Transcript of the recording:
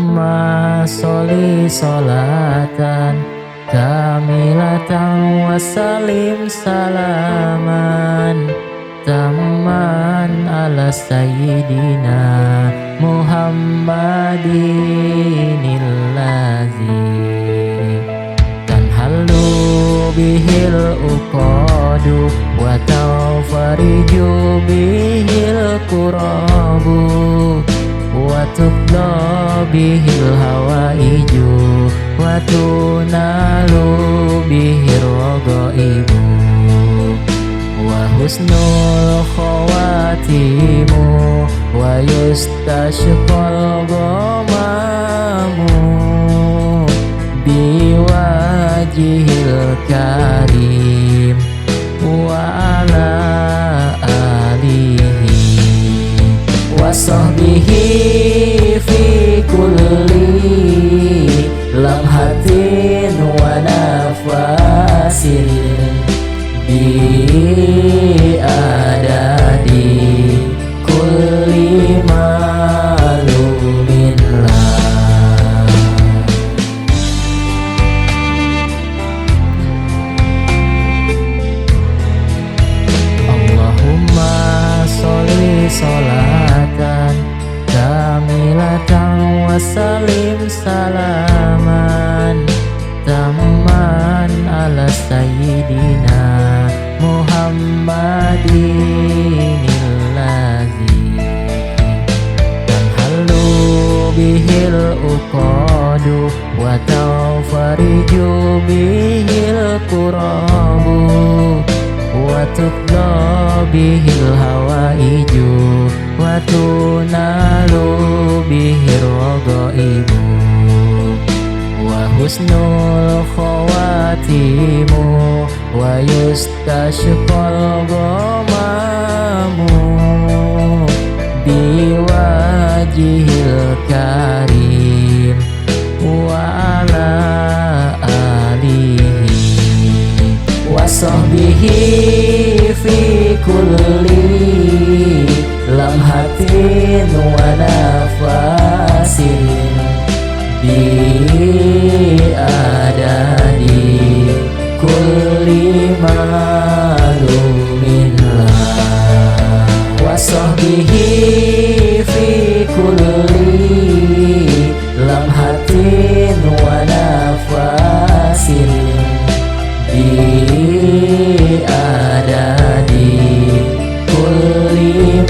Allahumma sholli sholatan kamilatan wa salim salaman tamman ala sayyidina Muhammadinil ladzi tanhalu bihil uqadu wa tawfariju bihil qurabu wa tuqda bihil hawaiju wa tunalu bihir ragaibu wa husnul khawatimu wa yustashqal ghamamu biwajihil karim wa ala alihi wa sahbihi fi kulli lamhatin wa nafasin bi adadi kulli malumin lah. Allahumma sholli sholatan kamilatan wa salim salaman tamman ala sayyidina Muhammadinil ladzi tanhalu bihil uqadu wa tawfariju bihil qurabu wa tuqda bihil hawaiju wa tunalu bihir ragaibu wa husnul khawatimu wa yustashqal ghamamu biwajihil karim wa ala alihi wa sahbihi fi kulli lamhatin wa nafasin bi adadi kulli malumin lah wa sahbihi fi kulli lamhatin wa nafasin bi adadi kulli